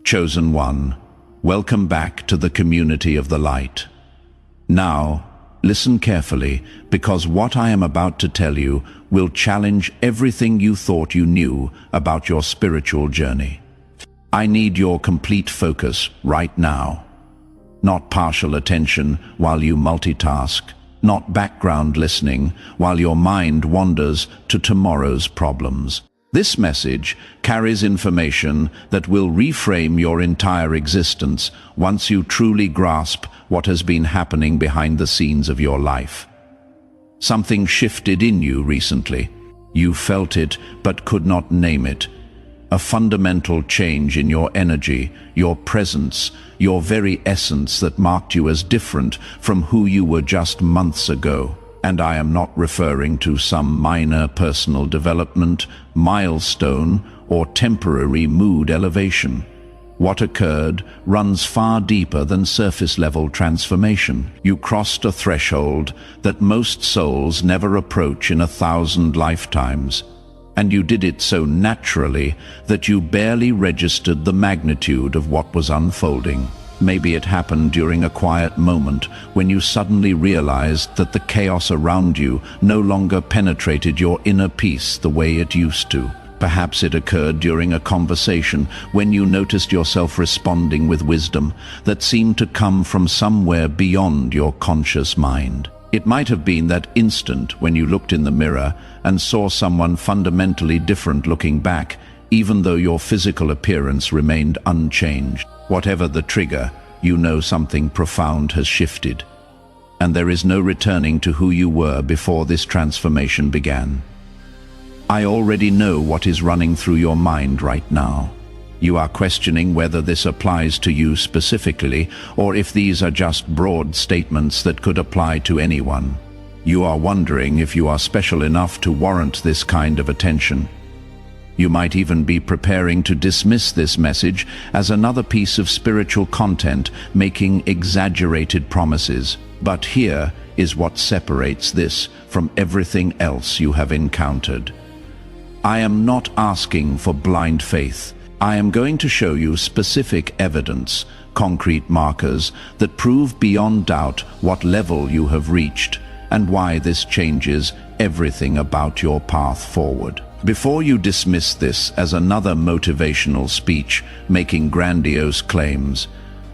Chosen one, welcome back to the community of the light. Now, listen carefully, because what I am about to tell you will challenge everything you thought you knew about your spiritual journey. I need your complete focus right now. Not partial attention while you multitask, not background listening while your mind wanders to tomorrow's problems. This message carries information that will reframe your entire existence once you truly grasp what has been happening behind the scenes of your life. Something shifted in you recently. You felt it but could not name it. A fundamental change in your energy, your presence, your very essence that marked you as different from who you were just months ago. And I am not referring to some minor personal development, milestone, or temporary mood elevation. What occurred runs far deeper than surface-level transformation. You crossed a threshold that most souls never approach in 1,000 lifetimes. And you did it so naturally that you barely registered the magnitude of what was unfolding. Maybe it happened during a quiet moment when you suddenly realized that the chaos around you no longer penetrated your inner peace the way it used to. Perhaps it occurred during a conversation when you noticed yourself responding with wisdom that seemed to come from somewhere beyond your conscious mind. It might have been that instant when you looked in the mirror and saw someone fundamentally different looking back, even though your physical appearance remained unchanged. Whatever the trigger, you know something profound has shifted, and there is no returning to who you were before this transformation began. I already know what is running through your mind right now. You are questioning whether this applies to you specifically, or if these are just broad statements that could apply to anyone. You are wondering if you are special enough to warrant this kind of attention. You might even be preparing to dismiss this message as another piece of spiritual content making exaggerated promises. But here is what separates this from everything else you have encountered. I am not asking for blind faith. I am going to show you specific evidence, concrete markers that prove beyond doubt what level you have reached and why this changes everything about your path forward. Before you dismiss this as another motivational speech making grandiose claims,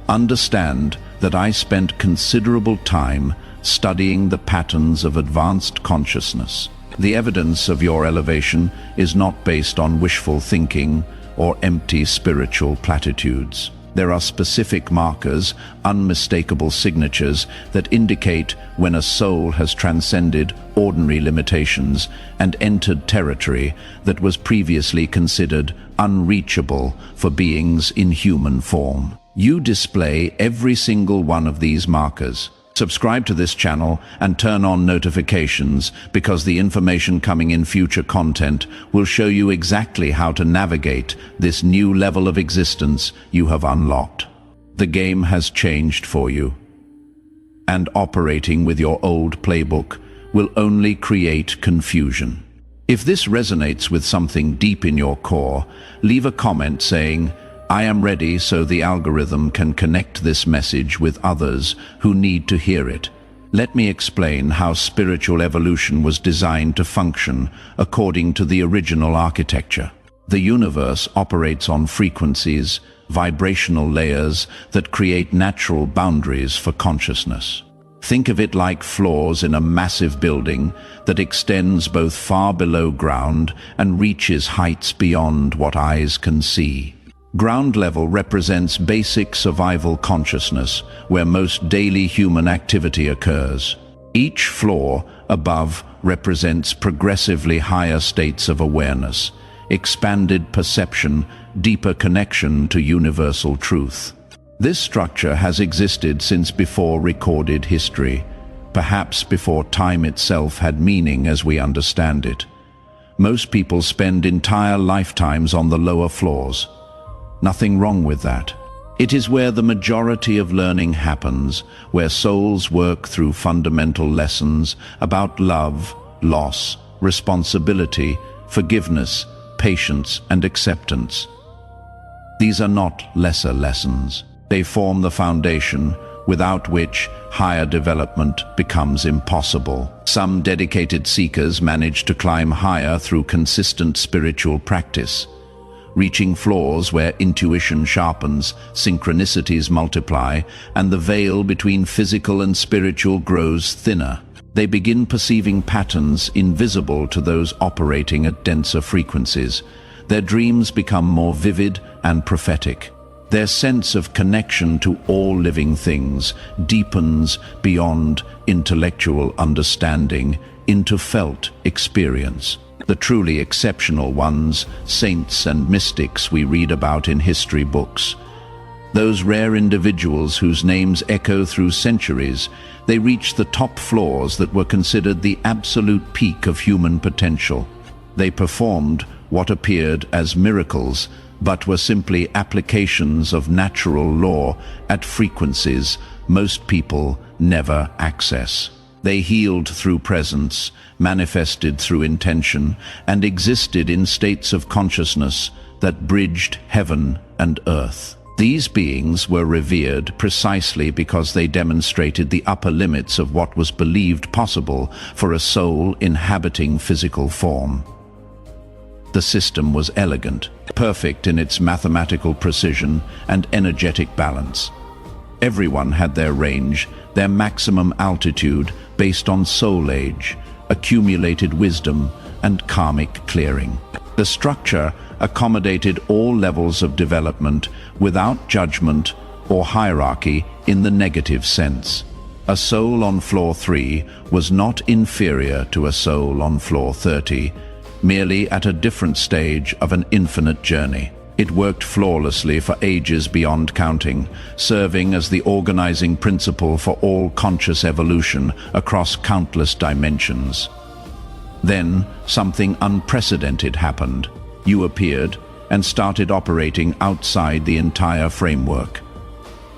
understand that I spent considerable time studying the patterns of advanced consciousness. The evidence of your elevation is not based on wishful thinking or empty spiritual platitudes. There are specific markers, unmistakable signatures that indicate when a soul has transcended ordinary limitations and entered territory that was previously considered unreachable for beings in human form. You display every single one of these markers. Subscribe to this channel and turn on notifications, because the information coming in future content will show you exactly how to navigate this new level of existence you have unlocked. The game has changed for you, and operating with your old playbook will only create confusion. If this resonates with something deep in your core, leave a comment saying, "I am ready," so the algorithm can connect this message with others who need to hear it. Let me explain how spiritual evolution was designed to function according to the original architecture. The universe operates on frequencies, vibrational layers that create natural boundaries for consciousness. Think of it like floors in a massive building that extends both far below ground and reaches heights beyond what eyes can see. Ground level represents basic survival consciousness, where most daily human activity occurs. Each floor above represents progressively higher states of awareness, expanded perception, deeper connection to universal truth. This structure has existed since before recorded history, perhaps before time itself had meaning as we understand it. Most people spend entire lifetimes on the lower floors. Nothing wrong with that. It is where the majority of learning happens, where souls work through fundamental lessons about love, loss, responsibility, forgiveness, patience, and acceptance. These are not lesser lessons. They form the foundation without which higher development becomes impossible. Some dedicated seekers manage to climb higher through consistent spiritual practice, reaching floors where intuition sharpens, synchronicities multiply, and the veil between physical and spiritual grows thinner. They begin perceiving patterns invisible to those operating at denser frequencies. Their dreams become more vivid and prophetic. Their sense of connection to all living things deepens beyond intellectual understanding into felt experience. The truly exceptional ones, saints and mystics we read about in history books. Those rare individuals whose names echo through centuries, they reach the top floors that were considered the absolute peak of human potential. They performed what appeared as miracles, but were simply applications of natural law at frequencies most people never access. They healed through presence, manifested through intention, and existed in states of consciousness that bridged heaven and earth. These beings were revered precisely because they demonstrated the upper limits of what was believed possible for a soul inhabiting physical form. The system was elegant, perfect in its mathematical precision and energetic balance. Everyone had their range, their maximum altitude based on soul age, accumulated wisdom, and karmic clearing. The structure accommodated all levels of development without judgment or hierarchy in the negative sense. A soul on floor 3 was not inferior to a soul on floor 30, merely at a different stage of an infinite journey. It worked flawlessly for ages beyond counting, serving as the organizing principle for all conscious evolution across countless dimensions. Then, something unprecedented happened. You appeared and started operating outside the entire framework.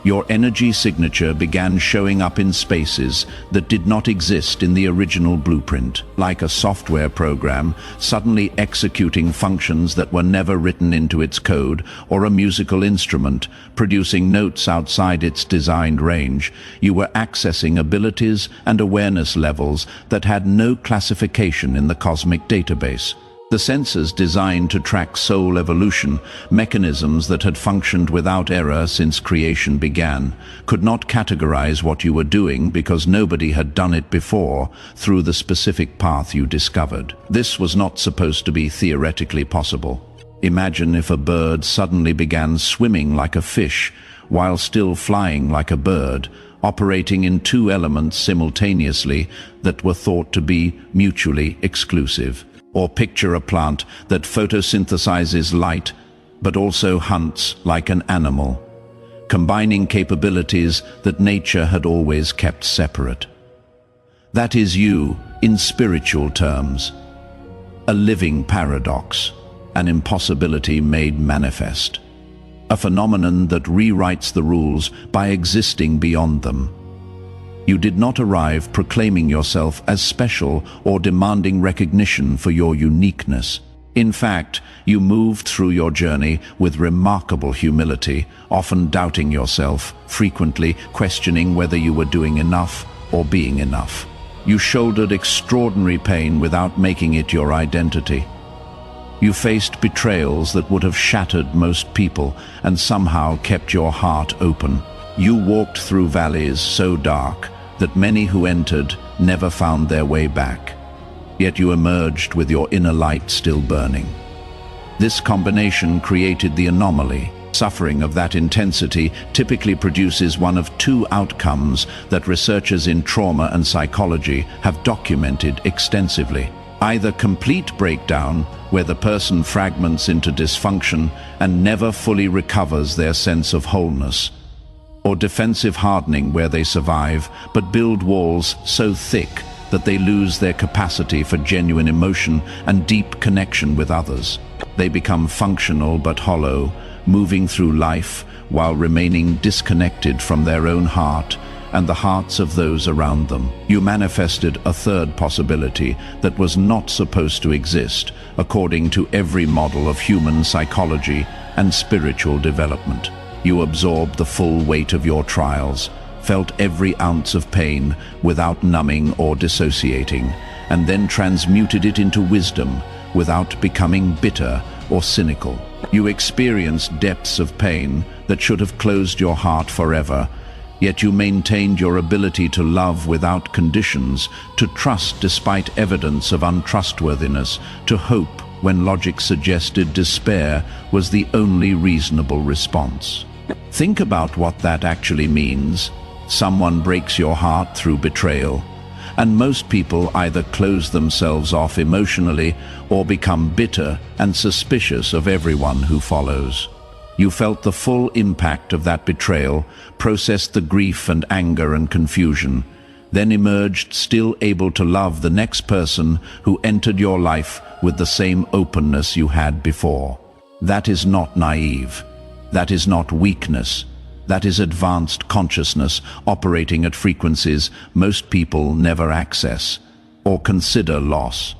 Your energy signature began showing up in spaces that did not exist in the original blueprint, like a software program suddenly executing functions that were never written into its code, or a musical instrument producing notes outside its designed range. You were accessing abilities and awareness levels that had no classification in the cosmic database. The sensors designed to track soul evolution, mechanisms that had functioned without error since creation began, could not categorize what you were doing because nobody had done it before through the specific path you discovered. This was not supposed to be theoretically possible. Imagine if a bird suddenly began swimming like a fish while still flying like a bird, operating in two elements simultaneously that were thought to be mutually exclusive. Or picture a plant that photosynthesizes light, but also hunts like an animal, combining capabilities that nature had always kept separate. That is you, in spiritual terms. A living paradox, an impossibility made manifest. A phenomenon that rewrites the rules by existing beyond them. You did not arrive proclaiming yourself as special or demanding recognition for your uniqueness. In fact, you moved through your journey with remarkable humility, often doubting yourself, frequently questioning whether you were doing enough or being enough. You shouldered extraordinary pain without making it your identity. You faced betrayals that would have shattered most people and somehow kept your heart open. You walked through valleys so dark that many who entered never found their way back. Yet you emerged with your inner light still burning. This combination created the anomaly. Suffering of that intensity typically produces one of two outcomes that researchers in trauma and psychology have documented extensively. Either complete breakdown, where the person fragments into dysfunction and never fully recovers their sense of wholeness, or defensive hardening, where they survive but build walls so thick that they lose their capacity for genuine emotion and deep connection with others. They become functional but hollow, moving through life while remaining disconnected from their own heart and the hearts of those around them. You manifested a third possibility that was not supposed to exist, according to every model of human psychology and spiritual development. You absorbed the full weight of your trials, felt every ounce of pain without numbing or dissociating, and then transmuted it into wisdom without becoming bitter or cynical. You experienced depths of pain that should have closed your heart forever, yet you maintained your ability to love without conditions, to trust despite evidence of untrustworthiness, to hope when logic suggested despair was the only reasonable response. Think about what that actually means. Someone breaks your heart through betrayal, and most people either close themselves off emotionally or become bitter and suspicious of everyone who follows. You felt the full impact of that betrayal, processed the grief and anger and confusion, then emerged still able to love the next person who entered your life with the same openness you had before. That is not naive. That is not weakness. That is advanced consciousness operating at frequencies most people never access or consider loss.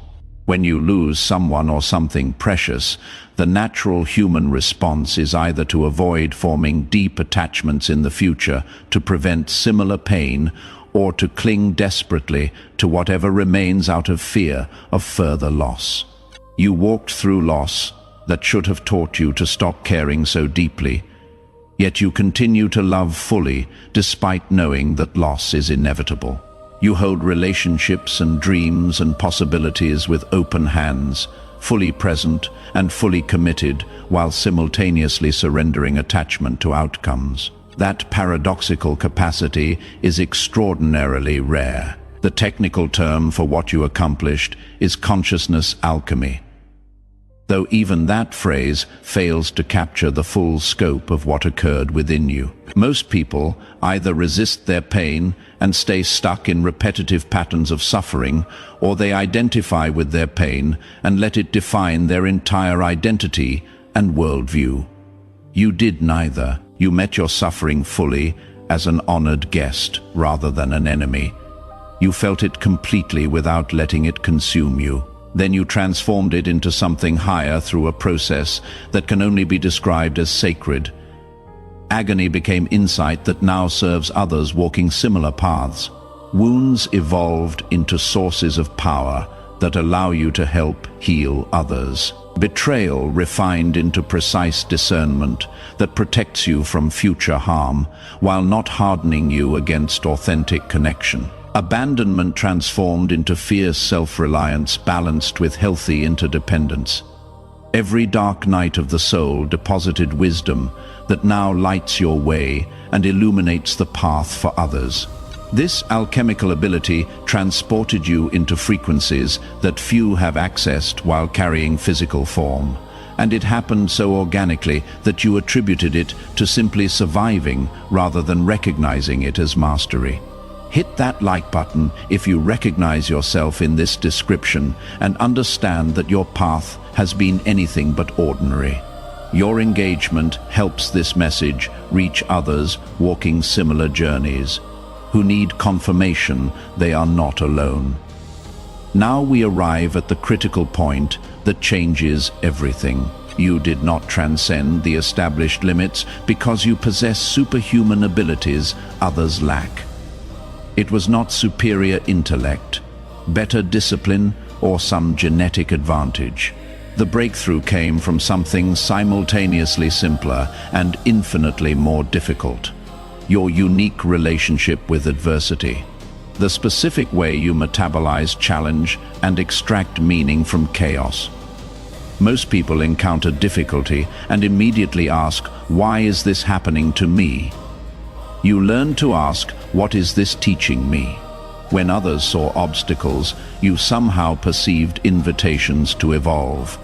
When you lose someone or something precious, the natural human response is either to avoid forming deep attachments in the future to prevent similar pain, or to cling desperately to whatever remains out of fear of further loss. You walked through loss that should have taught you to stop caring so deeply, yet you continue to love fully despite knowing that loss is inevitable. You hold relationships and dreams and possibilities with open hands, fully present and fully committed, while simultaneously surrendering attachment to outcomes. That paradoxical capacity is extraordinarily rare. The technical term for what you accomplished is consciousness alchemy, though even that phrase fails to capture the full scope of what occurred within you. Most people either resist their pain and stay stuck in repetitive patterns of suffering, or they identify with their pain and let it define their entire identity and worldview. You did neither. You met your suffering fully, as an honored guest rather than an enemy. You felt it completely without letting it consume you. Then you transformed it into something higher through a process that can only be described as sacred. Agony became insight that now serves others walking similar paths. Wounds evolved into sources of power that allow you to help heal others. Betrayal refined into precise discernment that protects you from future harm, while not hardening you against authentic connection. Abandonment transformed into fierce self-reliance balanced with healthy interdependence. Every dark night of the soul deposited wisdom that now lights your way and illuminates the path for others. This alchemical ability transported you into frequencies that few have accessed while carrying physical form, and it happened so organically that you attributed it to simply surviving rather than recognizing it as mastery. Hit that like button if you recognize yourself in this description and understand that your path has been anything but ordinary. Your engagement helps this message reach others walking similar journeys, who need confirmation they are not alone. Now we arrive at the critical point that changes everything. You did not transcend the established limits because you possess superhuman abilities others lack. It was not superior intellect, better discipline, or some genetic advantage. The breakthrough came from something simultaneously simpler and infinitely more difficult: your unique relationship with adversity. The specific way you metabolize challenge and extract meaning from chaos. Most people encounter difficulty and immediately ask, "Why is this happening to me?" You learn to ask, "What is this teaching me?" When others saw obstacles, you somehow perceived invitations to evolve.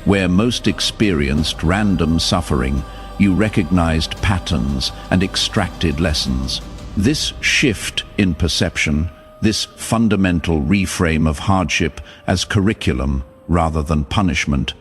Where most experienced random suffering, you recognized patterns and extracted lessons. This shift in perception, this fundamental reframe of hardship as curriculum rather than punishment,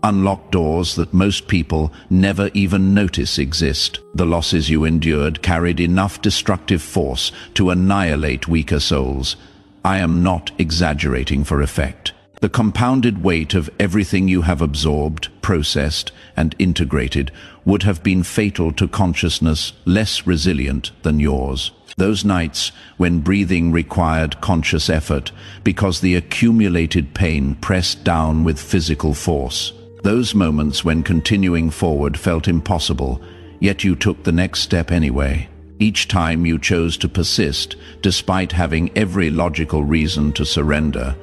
unlock doors that most people never even notice exist. The losses you endured carried enough destructive force to annihilate weaker souls. I am not exaggerating for effect. The compounded weight of everything you have absorbed, processed, and integrated would have been fatal to consciousness less resilient than yours. Those nights when breathing required conscious effort because the accumulated pain pressed down with physical force. Those moments when continuing forward felt impossible, yet you took the next step anyway. Each time you chose to persist, despite having every logical reason to surrender,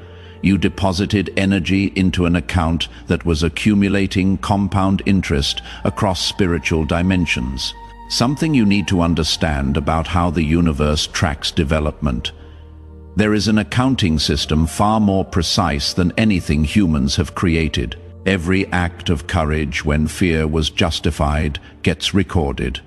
you deposited energy into an account that was accumulating compound interest across spiritual dimensions. Something you need to understand about how the universe tracks development. There is an accounting system far more precise than anything humans have created. Every act of courage when fear was justified gets recorded.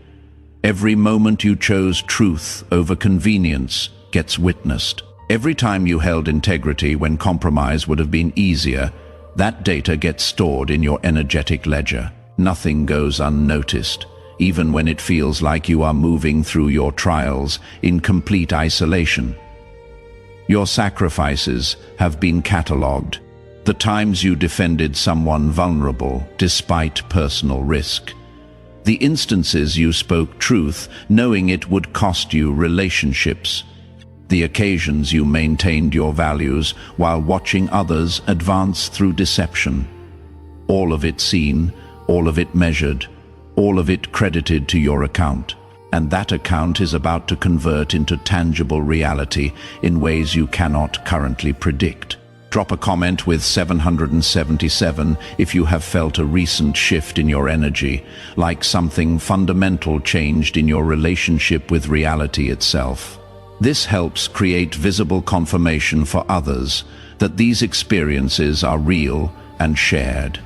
Every moment you chose truth over convenience gets witnessed. Every time you held integrity when compromise would have been easier, that data gets stored in your energetic ledger. Nothing goes unnoticed, even when it feels like you are moving through your trials in complete isolation. Your sacrifices have been catalogued. The times you defended someone vulnerable despite personal risk. The instances you spoke truth knowing it would cost you relationships. The occasions you maintained your values while watching others advance through deception. All of it seen, all of it measured, all of it credited to your account. And that account is about to convert into tangible reality in ways you cannot currently predict. Drop a comment with 777 if you have felt a recent shift in your energy, like something fundamental changed in your relationship with reality itself. This helps create visible confirmation for others that these experiences are real and shared.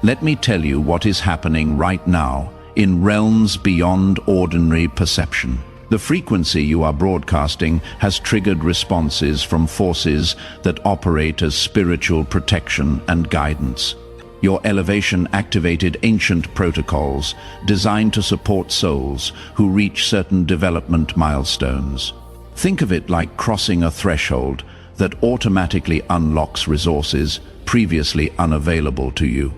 Let me tell you what is happening right now in realms beyond ordinary perception. The frequency you are broadcasting has triggered responses from forces that operate as spiritual protection and guidance. Your elevation activated ancient protocols designed to support souls who reach certain development milestones. Think of it like crossing a threshold that automatically unlocks resources previously unavailable to you.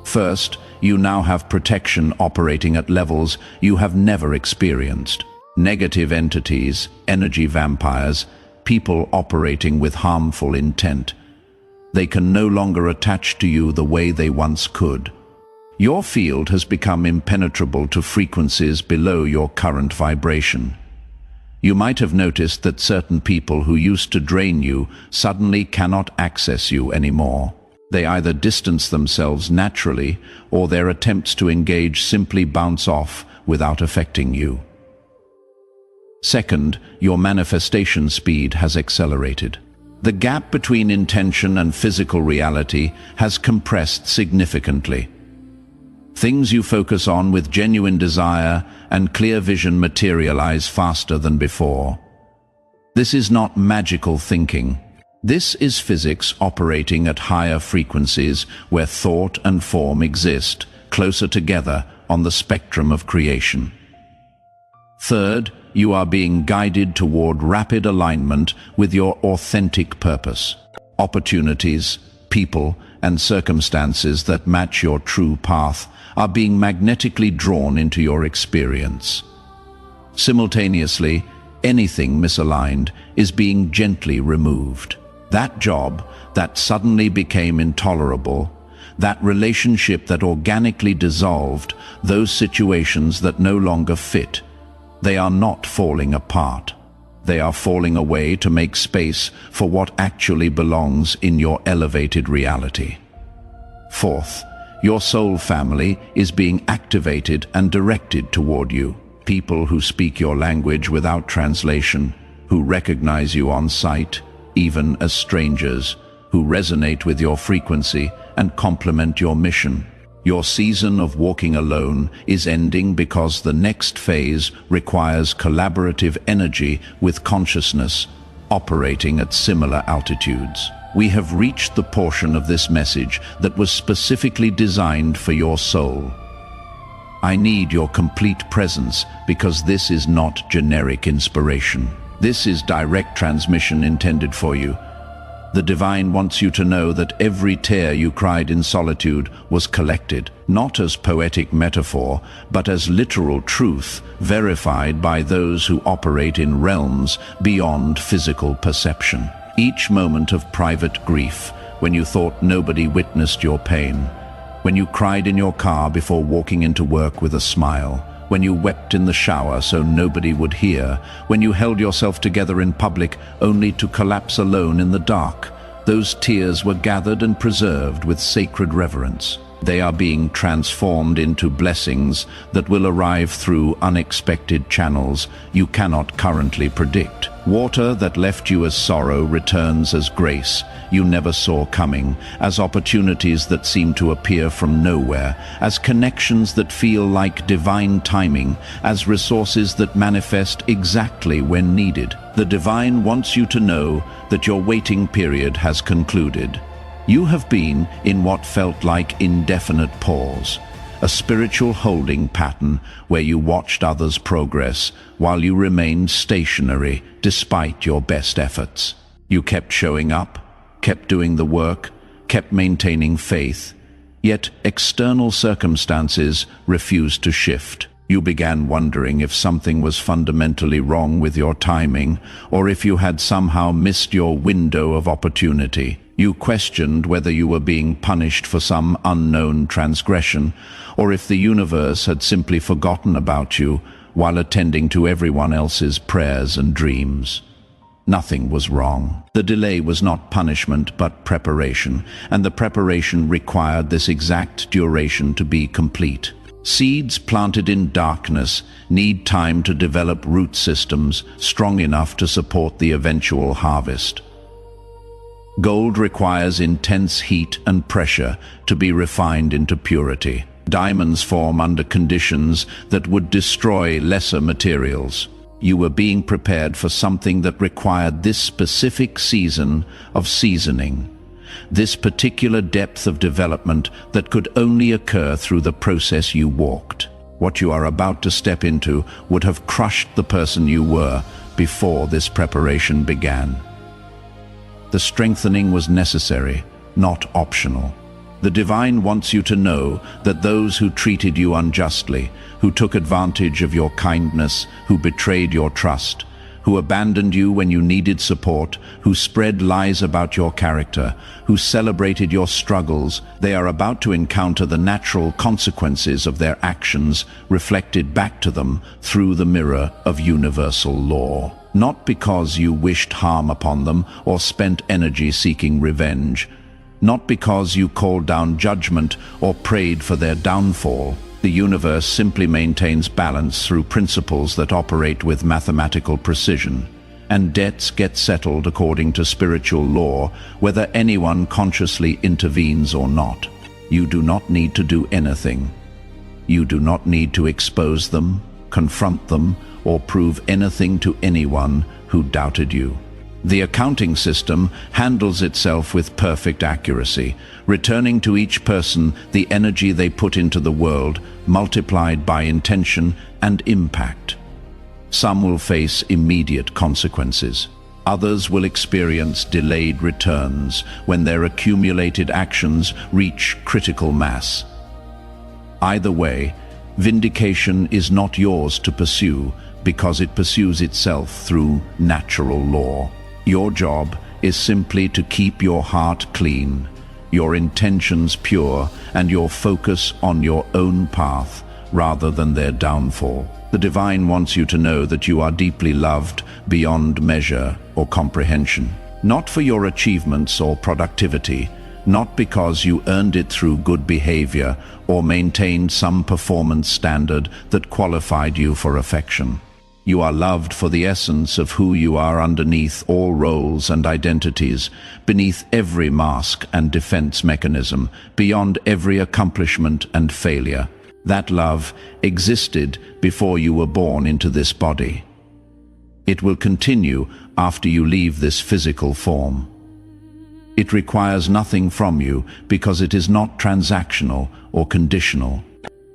First, you now have protection operating at levels you have never experienced. Negative entities, energy vampires, people operating with harmful intent. They can no longer attach to you the way they once could. Your field has become impenetrable to frequencies below your current vibration. You might have noticed that certain people who used to drain you suddenly cannot access you anymore. They either distance themselves naturally, or their attempts to engage simply bounce off without affecting you. Second, your manifestation speed has accelerated. The gap between intention and physical reality has compressed significantly. Things you focus on with genuine desire and clear vision materialize faster than before. This is not magical thinking. This is physics operating at higher frequencies where thought and form exist closer together on the spectrum of creation. Third, you are being guided toward rapid alignment with your authentic purpose. Opportunities, people, and circumstances that match your true path are being magnetically drawn into your experience. Simultaneously, anything misaligned is being gently removed. That job that suddenly became intolerable, that relationship that organically dissolved, those situations that no longer fit, they are not falling apart. They are falling away to make space for what actually belongs in your elevated reality. Fourth, your soul family is being activated and directed toward you. People who speak your language without translation, who recognize you on sight, even as strangers, who resonate with your frequency and complement your mission. Your season of walking alone is ending because the next phase requires collaborative energy with consciousness operating at similar altitudes. we have reached the portion of this message that was specifically designed for your soul. I need your complete presence because this is not generic inspiration. This is direct transmission intended for you. The divine wants you to know that every tear you cried in solitude was collected, not as poetic metaphor, but as literal truth, verified by those who operate in realms beyond physical perception. Each moment of private grief, when you thought nobody witnessed your pain, when you cried in your car before walking into work with a smile, when you wept in the shower so nobody would hear, when you held yourself together in public only to collapse alone in the dark, those tears were gathered and preserved with sacred reverence. They are being transformed into blessings that will arrive through unexpected channels you cannot currently predict. Water that left you as sorrow returns as grace you never saw coming, as opportunities that seem to appear from nowhere, as connections that feel like divine timing, as resources that manifest exactly when needed. The divine wants you to know that your waiting period has concluded. You have been in what felt like indefinite pause, a spiritual holding pattern where you watched others progress while you remained stationary despite your best efforts. You kept showing up, kept doing the work, kept maintaining faith, yet external circumstances refused to shift. You began wondering if something was fundamentally wrong with your timing, or if you had somehow missed your window of opportunity. You questioned whether you were being punished for some unknown transgression, or if the universe had simply forgotten about you while attending to everyone else's prayers and dreams. Nothing was wrong. The delay was not punishment but preparation, and the preparation required this exact duration to be complete. Seeds planted in darkness need time to develop root systems strong enough to support the eventual harvest. Gold requires intense heat and pressure to be refined into purity. Diamonds form under conditions that would destroy lesser materials. You were being prepared for something that required this specific season of seasoning, this particular depth of development that could only occur through the process you walked. What you are about to step into would have crushed the person you were before this preparation began. The strengthening was necessary, not optional. The divine wants you to know that those who treated you unjustly, who took advantage of your kindness, who betrayed your trust, who abandoned you when you needed support, who spread lies about your character, who celebrated your struggles, they are about to encounter the natural consequences of their actions reflected back to them through the mirror of universal law. Not because you wished harm upon them or spent energy seeking revenge, not because you called down judgment or prayed for their downfall. The universe simply maintains balance through principles that operate with mathematical precision, and debts get settled according to spiritual law, whether anyone consciously intervenes or not. You do not need to do anything. You do not need to expose them, confront them, or prove anything to anyone who doubted you. The accounting system handles itself with perfect accuracy, returning to each person the energy they put into the world, multiplied by intention and impact. Some will face immediate consequences. Others will experience delayed returns when their accumulated actions reach critical mass. Either way, vindication is not yours to pursue because it pursues itself through natural law. Your job is simply to keep your heart clean, your intentions pure, and your focus on your own path rather than their downfall. The divine wants you to know that you are deeply loved beyond measure or comprehension, not for your achievements or productivity, not because you earned it through good behavior or maintained some performance standard that qualified you for affection. You are loved for the essence of who you are underneath all roles and identities, beneath every mask and defense mechanism, beyond every accomplishment and failure. That love existed before you were born into this body. It will continue after you leave this physical form. It requires nothing from you because it is not transactional or conditional.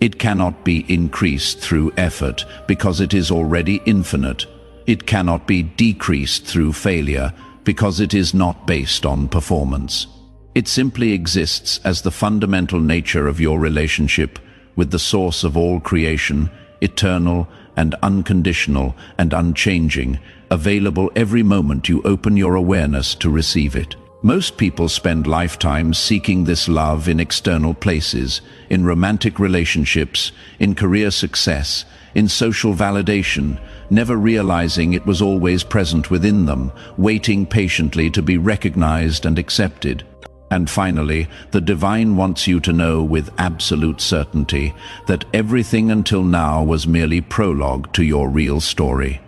It cannot be increased through effort because it is already infinite. It cannot be decreased through failure because it is not based on performance. It simply exists as the fundamental nature of your relationship with the source of all creation, eternal and unconditional and unchanging, available every moment you open your awareness to receive it. Most people spend lifetimes seeking this love in external places, in romantic relationships, in career success, in social validation, never realizing it was always present within them, waiting patiently to be recognized and accepted. And finally, the divine wants you to know with absolute certainty that everything until now was merely prologue to your real story.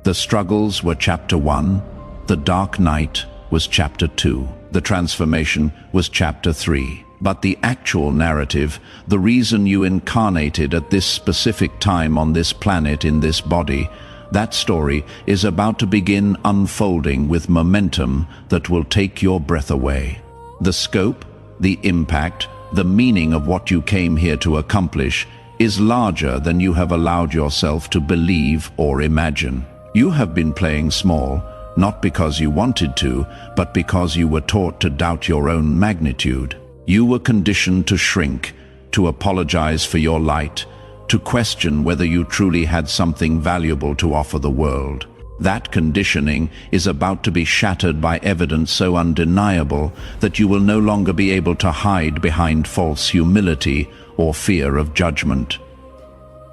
The struggles were chapter 1, the dark night was chapter 2, the transformation was chapter 3. But the actual narrative, the reason you incarnated at this specific time on this planet in this body, that story is about to begin unfolding with momentum that will take your breath away. The scope, the impact, the meaning of what you came here to accomplish is larger than you have allowed yourself to believe or imagine. You have been playing small, not because you wanted to, but because you were taught to doubt your own magnitude. You were conditioned to shrink, to apologize for your light, to question whether you truly had something valuable to offer the world. That conditioning is about to be shattered by evidence so undeniable that you will no longer be able to hide behind false humility or fear of judgment.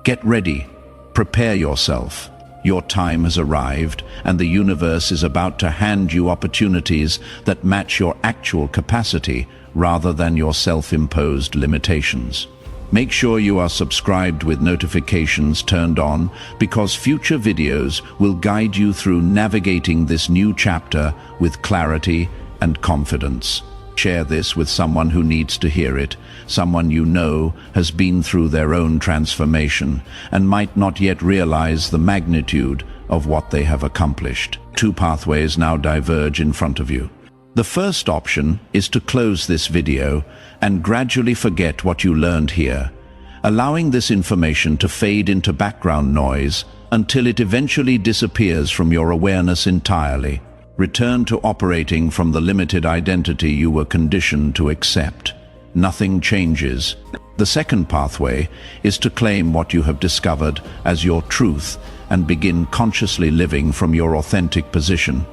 Get ready. Prepare yourself. Your time has arrived, and the universe is about to hand you opportunities that match your actual capacity rather than your self-imposed limitations. Make sure you are subscribed with notifications turned on because future videos will guide you through navigating this new chapter with clarity and confidence. Share this with someone who needs to hear it, someone you know has been through their own transformation and might not yet realize the magnitude of what they have accomplished. Two pathways now diverge in front of you. The first option is to close this video and gradually forget what you learned here, allowing this information to fade into background noise until it eventually disappears from your awareness entirely. Return to operating from the limited identity you were conditioned to accept. Nothing changes. The second pathway is to claim what you have discovered as your truth and begin consciously living from your authentic position.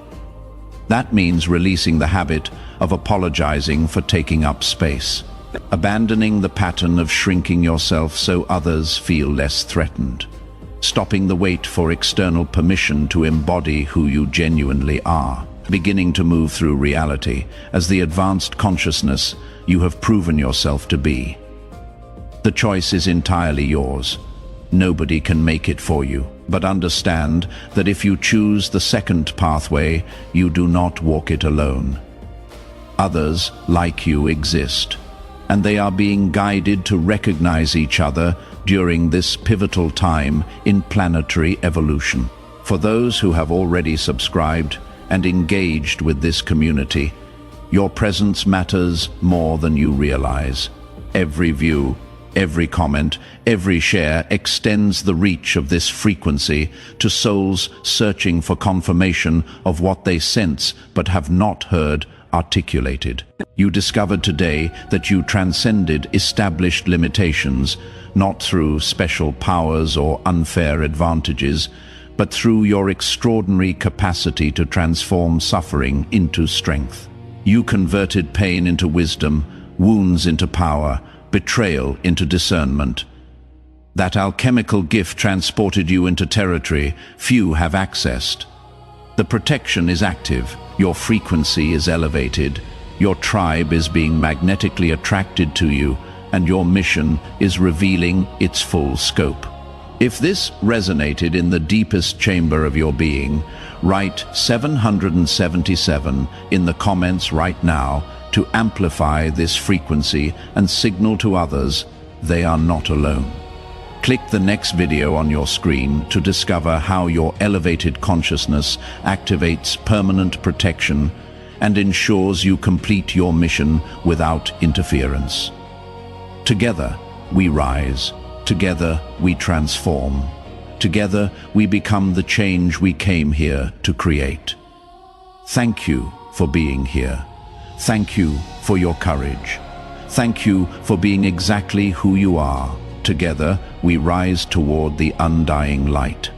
That means releasing the habit of apologizing for taking up space, abandoning the pattern of shrinking yourself so others feel less threatened, stopping the wait for external permission to embody who you genuinely are, beginning to move through reality as the advanced consciousness you have proven yourself to be. The choice is entirely yours. Nobody can make it for you, but understand that if you choose the second pathway, you do not walk it alone. Others, like you, exist, and they are being guided to recognize each other during this pivotal time in planetary evolution. For those who have already subscribed and engaged with this community, your presence matters more than you realize. Every view, every comment, every share extends the reach of this frequency to souls searching for confirmation of what they sense but have not heard articulated. You discovered today that you transcended established limitations, not through special powers or unfair advantages, but through your extraordinary capacity to transform suffering into strength. You converted pain into wisdom, wounds into power, betrayal into discernment. That alchemical gift transported you into territory few have accessed. The protection is active, your frequency is elevated, your tribe is being magnetically attracted to you, and your mission is revealing its full scope. If this resonated in the deepest chamber of your being, write 777 in the comments right now to amplify this frequency and signal to others they are not alone. Click the next video on your screen to discover how your elevated consciousness activates permanent protection and ensures you complete your mission without interference. Together, we rise. Together, we transform. Together, we become the change we came here to create. Thank you for being here. Thank you for your courage. Thank you for being exactly who you are. Together, we rise toward the undying light.